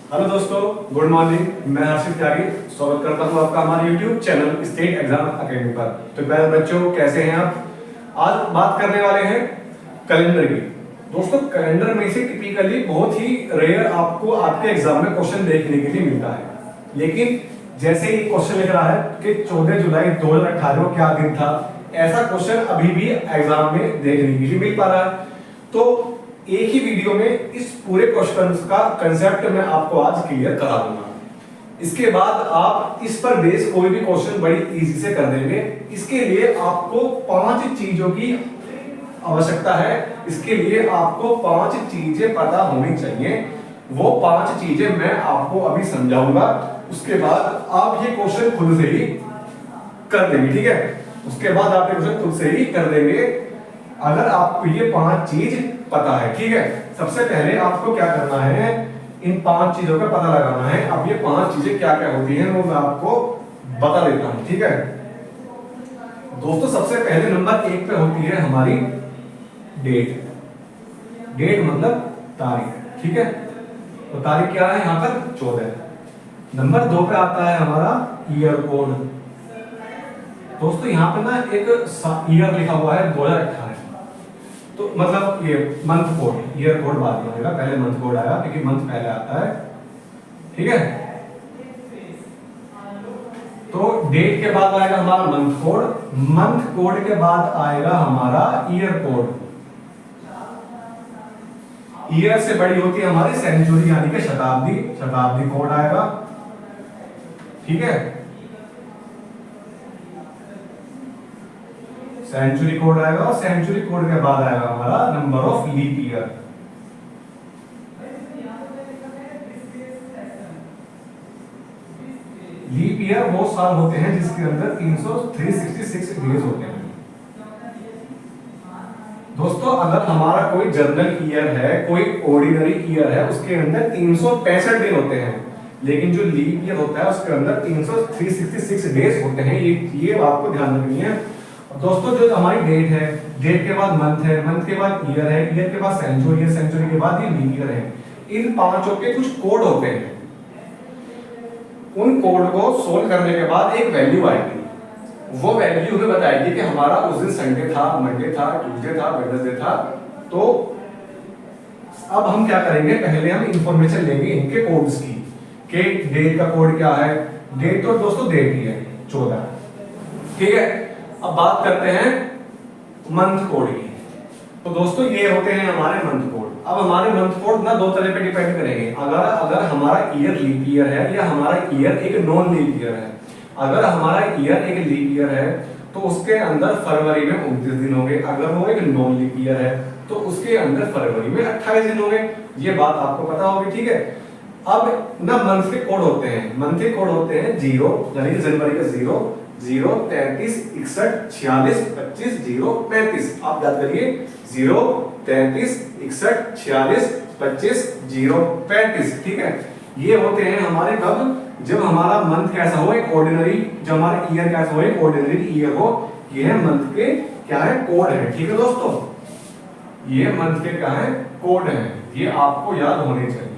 Hello दोस्तों, good morning. मैं हर्षित त्यागी स्वागत करता हूं आपका हमारे YouTube channel state exam academy पर। तो प्यारे बच्चों, कैसे हैं आप? आज बात करने वाले हैं कैलेंडर की। दोस्तों, कैलेंडर में से टिपिकली बहुत ही रेयर आपको आपके एग्जाम में क्वेश्चन देखने के लिए मिलता है, लेकिन जैसे ही क्वेश्चन लिख रहा है कि 14 जुलाई 2018 को क्या दिन था, ऐसा क्वेश्चन अभी भी एग्जाम में देखने के लिए मिल पा रहा है। तो एक ही वीडियो में इस पूरे क्वेश्चन का कंसेप्ट मैं आपको आज क्लियर करा दूंगा। इसके बाद आप इस पर बेस कोई भी क्वेश्चन बड़ी इजी से कर देंगे। इसके लिए आपको 5 चीजों की आवश्यकता है। इसके लिए आपको 5 चीजें पता होनी चाहिए। वो 5 चीजें मैं आपको अभी समझाऊंगा। उसके बाद आप ये क्वेश्चन खुद से ही कर देंगे, ठीक है? उसके बाद आप ये क्वेश्चन खुद से ही कर देंगे अगर आपको ये 5 चीज पता है, ठीक है? सबसे पहले आपको क्या करना है, इन 5 चीजों का पता लगाना है। अब ये 5 चीजें क्या क्या होती हैं वो मैं आपको बता देता हूं, ठीक है? दोस्तों, सबसे पहले नंबर 1 पे होती है हमारी डेट। डेट मतलब तारीख, ठीक है? तो तारीख क्या है यहां पर? 14। नंबर 2 पे आता है हमारा ईयर कोड। दोस्तों, यहां पे ना एक ईयर लिखा हुआ है 2018, तो मतलब ये मंथ कोड, ईयर कोड बाद में आएगा, पहले मंथ कोड आएगा क्योंकि मंथ पहले आता है, ठीक है? तो डेट के बाद आएगा हमारा मंथ कोड। मंथ कोड के बाद आएगा हमारा ईयर कोड। ईयर से बड़ी होती है हमारी सेंचुरी यानी कि शताब्दी। शताब्दी कोड आएगा, ठीक है? सेंचुरी कोड आएगा और सेंचुरी कोड के बाद आएगा हमारा number of leap year. Leap year वो साल होते हैं जिसके अंदर 366 डेज होते हैं। दोस्तों, अगर हमारा कोई जनरल ईयर है, कोई ऑर्डिनरी ईयर है, उसके अंदर 365 दिन होते हैं, लेकिन जो लीप ईयर होता है उसके अंदर 366 डेज होते हैं। ये आपको ध्यान रखनी है। दोस्तों, जो हमारी डेट है, डेट के बाद मंथ है, मंथ के बाद ईयर है, ईयर के बाद सेंचुरी है, सेंचुरी के बाद ये लीप ईयर है। इन 5 के कुछ कोड होते हैं। उन कोड को सोल्व करने के बाद एक वैल्यू आएगी। वो वैल्यू हमें बताएगी कि हमारा उस दिन संडे था, मंडे था, ट्यूसडे था, वेडनेसडे था। तो अब हम क्या करेंगे, पहले हम इंफॉर्मेशन लेंगे इनके कोड्स की कि डेट का कोड क्या है। डेट तो दोस्तों डेट ही है 14, ठीक है? अब बात करते हैं मंथ कोड की। तो दोस्तों, ये होते हैं हमारे मंथ कोड। अब हमारे मंथ कोड ना 2 तरह पे डिपेंड करेंगे। अगर हमारा ईयर लीप ईयर है या हमारा ईयर एक नॉन लीप ईयर है। अगर हमारा ईयर एक लीप ईयर है तो उसके अंदर फरवरी में 29 दिन होंगे। अगर वो एक नॉन लीप ईयर है तो उसके अंदर फरवरी में 28 दिन होंगे। ये बात आपको पता होगी, ठीक है? अब ना मंथ के कोड होते हैं। मंथ के कोड होते हैं 0 यानी जनवरी का 0, 0, 33, 61, 46, 25, 0, 35। आप याद करिए 0, 33, 61, 46, 25, 0, 35, ठीक है? ये होते हैं हमारे कब, जब हमारा मंथ कैसा हो, एक ऑर्डिनरी, जब हमारा ईयर कैसा हो, एक ऑर्डिनरी ईयर हो। ये है मंथ के क्या है, कोड है, ठीक है दोस्तों? ये मंथ के क्या है, कोड है। ये आपको याद होने चाहिए।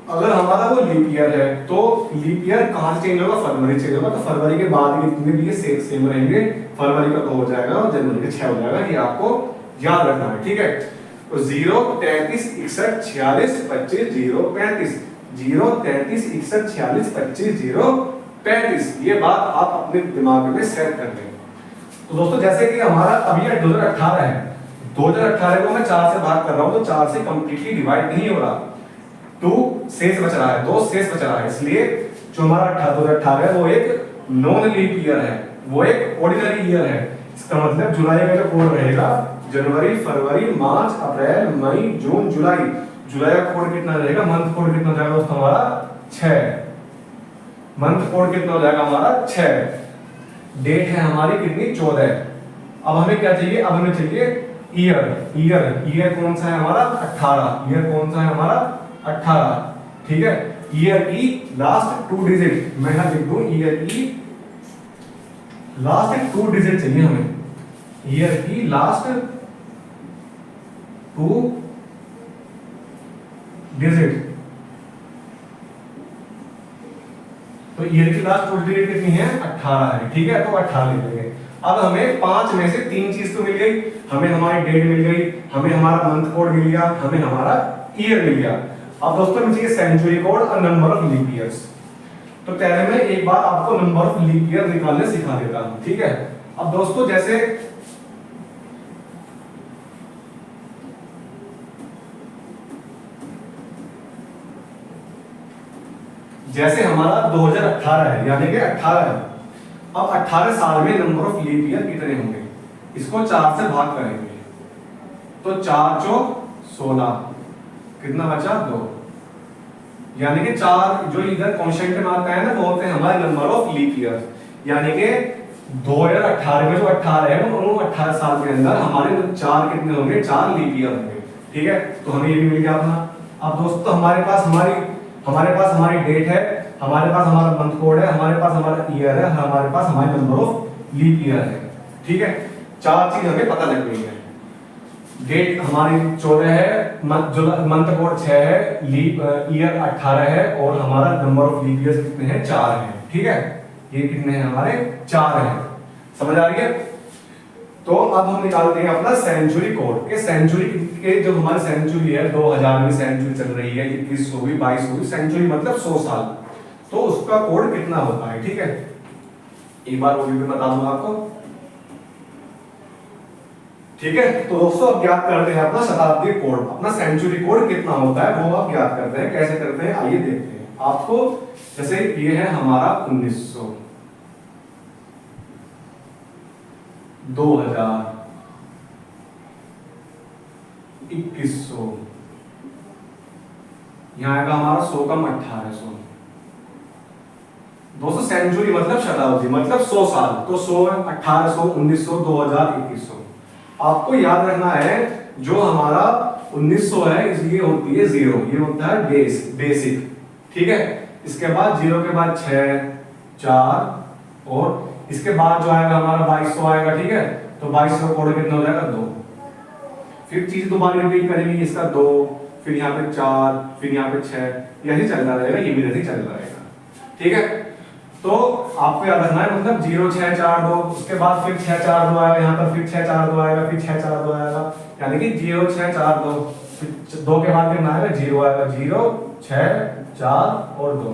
अगर हमारा वो लीप ईयर है तो लीप ईयर कहां से चेंज होगा, फरवरी चेंज होगा। तो फरवरी के बाद जितने भी ये सेम रहेंगे, फरवरी का 2 हो जाएगा और जनवरी का 6 हो जाएगा। ये आपको याद रखना है, ठीक है? तो 0, 33, 61, 46, 25, 0, 35, 0, 33, 61, 46, 25, 0, 35। ये बात आप अपने दिमाग में सेट कर लें। तो दोस्तों, जैसे कि हमारा अभी 2018 है, 2018 को मैं 4 से भाग कर रहा हूं तो 4 से कंप्लीटली डिवाइड नहीं हो रहा। 2 शेष बच रहा है, 2 शेष बच रहा है। इसलिए जो हमारा 2018 है वो एक नॉन लीप ईयर है, वो एक ऑर्डिनरी ईयर है। इसका मतलब जुलाई का जो कोड रहेगा, जनवरी, फरवरी, मार्च, अप्रैल, मई, जून, जुलाई। जुलाई का कोड कितना रहेगा, मंथ कोड कितना जाएगा दोस्तों हमारा? 6। मंथ कोड कितना हो जाएगा हमारा? 6। डेट है हमारी कितनी? 14। अब हमें क्या चाहिए? अब हमें चाहिए ईयर। ईयर कौन सा है हमारा? 18। ईयर कौन सा है हमारा? 18, ठीक है? ईयर की लास्ट 2 डिजिट मैं यहां लिख दूं। ईयर की लास्ट 2 डिजिट चाहिए हमें। ईयर की लास्ट 2 डिजिट। तो ईयर की लास्ट 2 डिजिट कितनी है? 18 है। ठीक है, तो 18 ले लेंगे। अब हमें 5 में से 3 चीज तो मिल गई, हमें हमारी डेट मिल गई, हमें हमारा मंथ कोड मिल गया, हमें हमारा ईयर मिल गया। अब दोस्तों हमें चाहिए सेंचुरी कोड और नंबर ऑफ लीप ईयर्स। तो पहले मैं एक बार आपको नंबर ऑफ लीप ईयर निकालने सिखा देता हूं। ठीक है, अब दोस्तों जैसे हमारा 2018 है, यानी कि 18 है। अब 18 साल में नंबर ऑफ लीप ईयर कितने होंगे? इसको 4 से भाग करेंगे, तो 4 चौक 16, कितना बचा? 2। यानी कि 4 जो इधर कांस्टेंट में आता है ना, वो होते हैं हमारे नंबर ऑफ लीप ईयर। यानी कि 2018 में जो 18 है, वो 18 साल के अंदर हमारे 4 कितने होंगे? 4 लीप ईयर होंगे। ठीक है, तो हमें ये भी मिल गया अपना। अब दोस्तों हमारे पास हमारी डेट है, हमारे पास हमारा मंथ कोड है, हमारे पास हमारा ईयर है, हमारे पास हमारे नंबर ऑफ लीप ईयर है। ठीक है, 4 चीज हमें पता लग गई है। डेट हमारी 14 है, मंथ कोड 6 है, लीप ईयर 18 है, और हमारा नंबर ऑफ लीप ईयर्स कितने हैं? 4 हैं। ठीक है, ये कितने हैं? हमारे 4 हैं। समझ आ रही है? तो अब हम निकालते हैं अपना सेंचुरी कोड। के सेंचुरी के जो हमारी सेंचुरी है, 2000 में सेंचुरी चल रही है, 21 होगी, 22 होगी, सेंचुरी मतलब 100 साल, तो उसका कोड कितना होता है? ठीक है, एक बार वो भी बता दूंगा आपको। ठीक है, तो दोस्तों अब ज्ञात करते हैं अपना शताब्दी कोड, अपना सेंचुरी कोड कितना होता है वो आप ज्ञात करते हैं। कैसे करते हैं आइए देखते हैं। आपको जैसे ये है हमारा 1900, 2000, 2100, यहां आएगा हमारा 100 कम 1800। दोस्तों सेंचुरी मतलब शताब्दी मतलब 100 साल, तो 100, 1800, 1900, 2000, 2100। आपको याद रखना है जो हमारा 1900 है, इसलिए होती है 0, ये होता है बेसिक। ठीक है, इसके बाद 0 के बाद 6, 4, और इसके बाद जो आएगा हमारा 2200 आएगा। ठीक है, तो 2200 कोड कितना हो जाएगा? 2। फिर चीज दोबारा रिपीट करेंगे, इसका 2, फिर यहाँ पे 4, फिर यहाँ पे 6, यही चलता रहेगा, ये भी ऐसे ही चलता रहेगा। ठीक है, तो आपको याद रखना है मतलब 0 6 4 2, उसके बाद फिर 6 4 2 आएगा, यहाँ पर फिर 6 4 2 आएगा, फिर 6 4 2 आएगा, यानी कि 0 6 4 2, फिर 2 के बाद कितना आएगा? 0 आएगा, 0 6 4 और 2,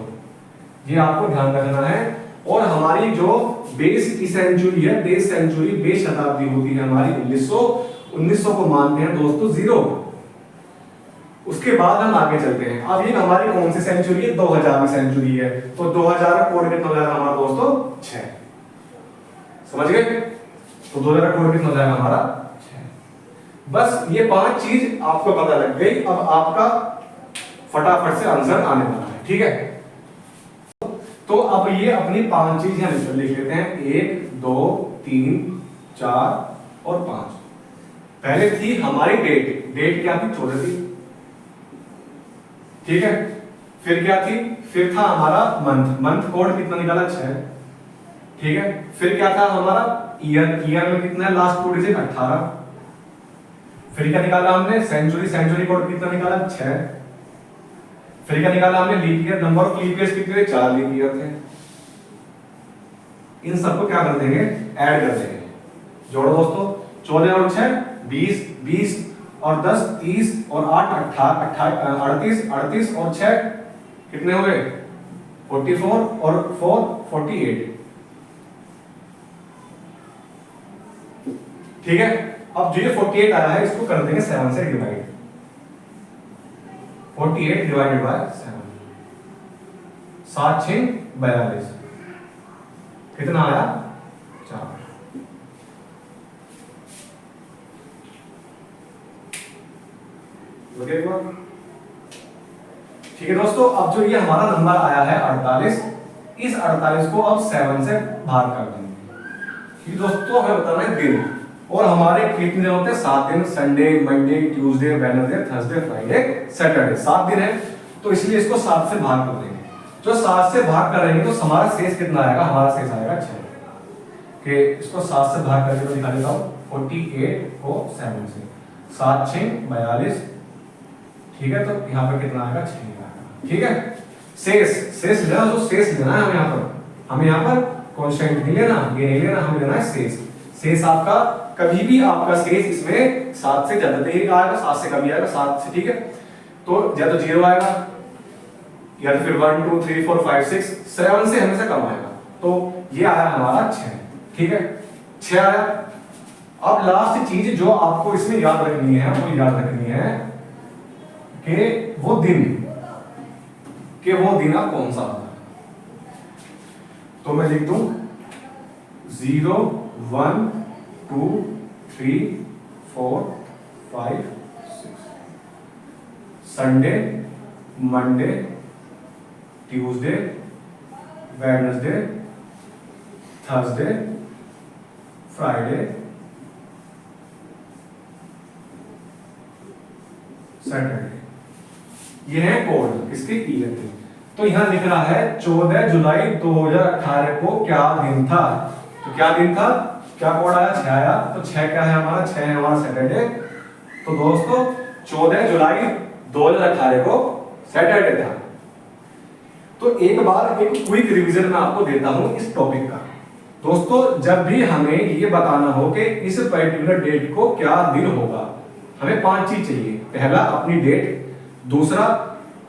ये आपको ध्यान रखना है। और हमारी जो बेस की सेंचुरी है, बेस शताब्दी होती है हमारी 1900 को मानते हैं दोस्तों 0। उसके बाद हम आगे चलते हैं। अब ये हमारी कौन सी सेंचुरी है? 2000 में सेंचुरी है, तो 2000 का कोड कितना हो जाएगा हमारा दोस्तों? 6। समझ गए? तो 2000 का कोड कितना हो जाएगा हमारा? 6। बस ये 5 चीज आपको पता लग गई। अब आपका फटाफट से आंसर आने वाला है। ठीक है, तो अब ये अपनी 5 चीज हम लिख लेते हैं, 1 2 3 4 और 5। पहले थी हमारी डेट क्या थी? 14 थी। ठीक है, फिर क्या थी? फिर था हमारा मंथ कोड कितना निकाला? 6। ठीक है, फिर क्या था हमारा? ईयर में कितना है? Last 2 digit 18। फिर क्या निकाला हमने? सेंचुरी कोड कितना निकाला? 6। फिर क्या निकाला हमने? Leap year, number of leap years कितने थे? 4 लीप ईयर थे। इन सबको क्या कर देंगे? ऐड कर देंगे। जोड़ो दोस्तों, 14 और 6 20, 20 और 10 30 और 8 38 38 और 6 कितने हुए? 44 और 4 48। ठीक है, अब जो ये 48 आया है इसको कर देंगे 7 से डिवाइड। 48 डिवाइडेड बाय 7, 7 6 42, कितना आया? 4। ठीक है दोस्तों, अब जो ये हमारा नंबर आया है 48, इस 48 को अब 7 से भाग कर देंगे। दोस्तों हमें बताना है दिन, और हमारे कितने दिन होते हैं? 7 दिन। Sunday, Monday, Tuesday, Wednesday, Thursday, Friday, Saturday, 7 दिन है, तो इसलिए इसको 7 से भाग कर देंगे। जो 7 से भाग करेंगे तो हमारा शेष कितना आएगा? हमारा शेष आएगा 6। कि इसको 7 से भाग करके तो दिखा देता हूँ, 48 को 7 से, 7 6 42, ठीक है, तो यहाँ पे कितना आएगा 6 आएगा। ठीक है, शेष लेना, जो शेष लेना है हमें यहाँ पर कांस्टेंट नहीं लेना, ये नहीं लेना, हमें लेना है शेष आपका कभी भी आपका शेष इसमें 7 से ज्यादा नहीं आएगा, 7 से कम ही आएगा, 7 से। ठीक है, तो या तो 0 आएगा या तो फिर 1 2 3 4 5 6 7 से हमेशा कम आएगा। तो ये आया हमारा 6। ठीक है, 6 आया। अब लास्ट चीज जो आपको इसमें याद रखनी है, वो याद रखनी है कि वो दिन आप कौन सा होगा। तो मैं लिख दूं 0 1 2 3 4 5 6 Sunday, Monday, Tuesday, Wednesday, Thursday, Friday, Saturday. ये है कोड किसके ईयर के। तो यहां लिख रहा है 14 जुलाई 2018 को क्या दिन था। तो क्या दिन था, क्या कोड आया, 6 आया। तो 6 क्या है हमारा, 6 है हमारा सैटरडे। तो दोस्तों 14 जुलाई 2018 को सैटरडे था। तो एक बार एक क्विक रिवीजन मैं आपको देता हूं इस टॉपिक का। दोस्तों जब भी हमें ये बताना हो कि इस पर्टिकुलर डेट को क्या दिन होगा, हमें 5 चीज चाहिए। पहला अपनी डेट, दूसरा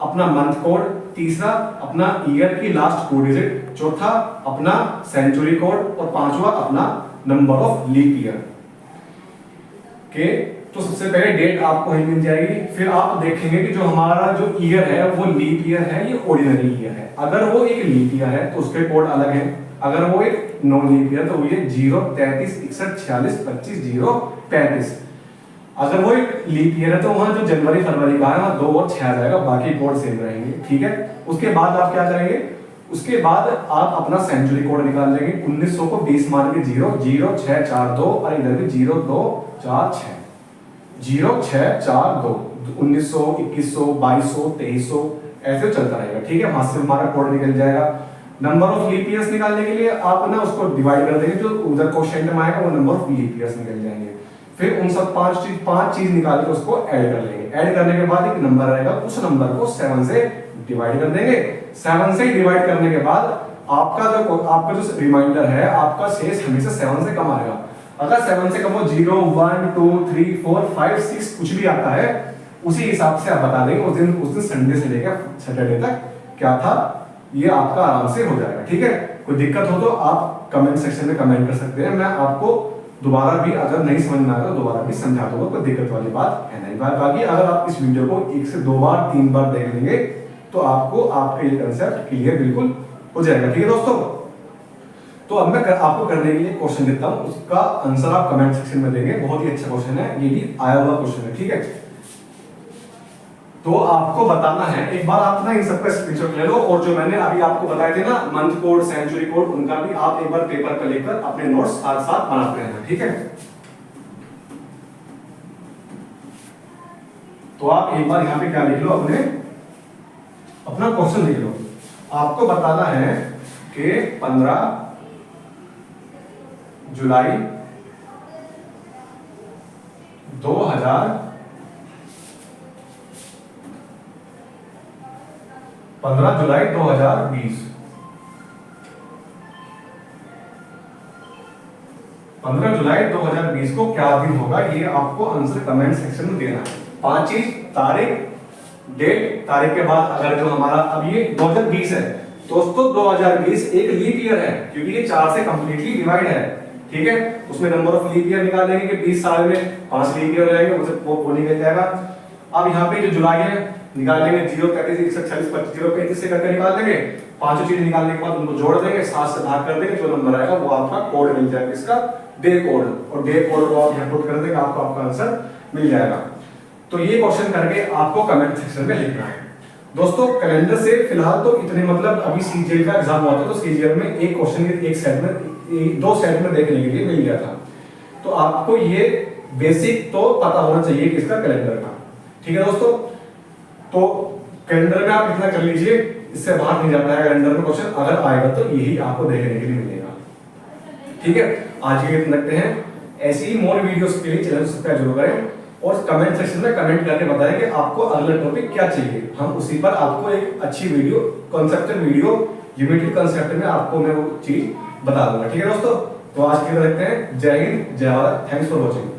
अपना मंथ कोड, तीसरा अपना ईयर की लास्ट 4 डिजिट, चौथा अपना सेंचुरी कोड और पांचवा अपना नंबर ऑफ लीप ईयर के। तो सबसे पहले डेट आपको ही मिल जाएगी। फिर आप देखेंगे कि जो हमारा जो ईयर है वो लीप ईयर है, ये ऑर्डिनरी ईयर है। अगर वो एक लीप ईयर है तो उसके कोड अलग है। अगर वो एक नॉन लीप ईयर तो वो ये 0 33 61 46 25 0 35। अगर वो एक लीप ईयर है तो वहां जो जनवरी फरवरी का है वहां 2 और 6 आ जाएगा, बाकी कोड सेम रहेंगे। ठीक है, उसके बाद आप क्या करेंगे, उसके बाद आप अपना सेंचुरी कोड निकाल लेंगे। 1900 को 20 मान के 0 0 6 4 2 और इधर भी 0 2 4 6 0 6 4 2 1900 2100 2200 2300 ऐसे चलता रहेगा। ठीक है, वहां से हमारा कोड निकल जाएगा। नंबर ऑफ लीप ईयर्स निकालने के लिए आप ना उसको डिवाइड कर देंगे, जो उधर क्वेश्चन में आएगा वो नंबर ऑफ लीप ईयर्स निकल जाएंगे। फिर उन सब पांच चीज निकाल के उसको ऐड कर लेंगे। ऐड करने के बाद एक नंबर आएगा, उस नंबर को 7 से डिवाइड कर देंगे। 7 से डिवाइड करने के बाद आपका जो रिमाइंडर है, आपका शेष हमेशा 7 से कम आएगा। अगर 7 से कम हो 0 1 2 3 4 5 6 कुछ भी आता है, उसी हिसाब से आप बता देंगे उस दिन संडे से लेकर सैटरडे तक क्या था, ये आपका आराम से हो जाएगा। ठीक है, कोई दिक्कत हो तो आप कमेंट सेक्शन में कमेंट कर सकते हैं। मैं आपको दोबारा भी अगर नहीं समझ में आया तो दोबारा भी समझा दूंगा, कोई दिक्कत वाली बात है नहीं। बाकी अगर आप इस वीडियो को 1 से 2 बार 3 बार देख लेंगे तो आपको आपका ये कंसेप्ट क्लियर बिल्कुल हो जाएगा। ठीक है दोस्तों, तो अब मैं आपको करने के लिए क्वेश्चन देता हूं, उसका आंसर आप कमेंट सेक्शन में देंगे। बहुत ही अच्छा क्वेश्चन है, ये भी आया हुआ क्वेश्चन है। ठीक है, तो आपको बताना है, एक बार आप ना इन सबका स्क्रीनशॉट ले लो, और जो मैंने अभी आपको बताए थे ना मंथ कोड सेंचुरी कोड, उनका भी आप एक बार पेपर पर लेकर अपने नोट्स साथ साथ बनाते रहना। ठीक है, तो आप एक बार यहां पे क्या लिख लो, अपना क्वेश्चन लिख लो। आपको बताना है कि 15 जुलाई 2020 15 जुलाई 2020 15 जुलाई 2020 को क्या दिन होगा, ये आपको आंसर कमेंट सेक्शन में देना है। 5 चीज, तारीख, डेट, तारीख के बाद अगर जो हमारा अब ये 2020 है दोस्तों, 2020 एक लीप ईयर है क्योंकि ये 4 से कंप्लीटली डिवाइड है। ठीक है, उसमें नंबर ऑफ लीप ईयर निकालेंगे कि 20 साल में 5 लीप ईयर रहेंगे, उसे वो निकल जाएगा। अब यहाँ पे जो जुलाई है निकाल लेंगे, 0 33 61 46 25 0 35 से करके निकाल लेंगे। पांचों चीज निकालने के बाद उनको जोड़ देंगे, 7 से भाग कर देंगे, जो नंबर आएगा वो आपका कोड मिल जाएगा, इसका डे कोड, और डे कोड को आप यहाँ पुट कर देंगे, आपको आपका आंसर मिल जाएगा। तो ये क्वेश्चन करके आपको कमेंट सेक्शन में लिखना है। दोस्तों कैलेंडर से फिलहाल तो इतने, मतलब अभी सीजीएल का एग्जाम हुआ था तो सीजीएल में एक क्वेश्चन एक सेट में 2 सेट में देखने के लिए मिल गया था। तो आपको ये बेसिक तो पता होना चाहिए किसका, कैलेंडर का। ठीक है दोस्तों, तो कैलेंडर में आप इतना कर लीजिए, इससे बाहर नहीं जाता है कैलेंडर में क्वेश्चन, अगर आएगा तो यही आपको देखने के लिए मिलेगा। ठीक है, आज के लिए रखते हैं। ऐसी ही मोर वीडियोस के लिए चैनल सब्सक्राइब जरूर करें और कमेंट सेक्शन में कमेंट करके बताएं कि आपको अगला टॉपिक क्या चाहिए। हम उसी पर आपको एक अच्छी video, conceptual video, unity concept में आपको मैं वो चीज बता दूंगा। ठीक है दोस्तों, तो आज के लिए रखते हैं। जय हिंद, जय भारत, थैंक्स फॉर वॉचिंग।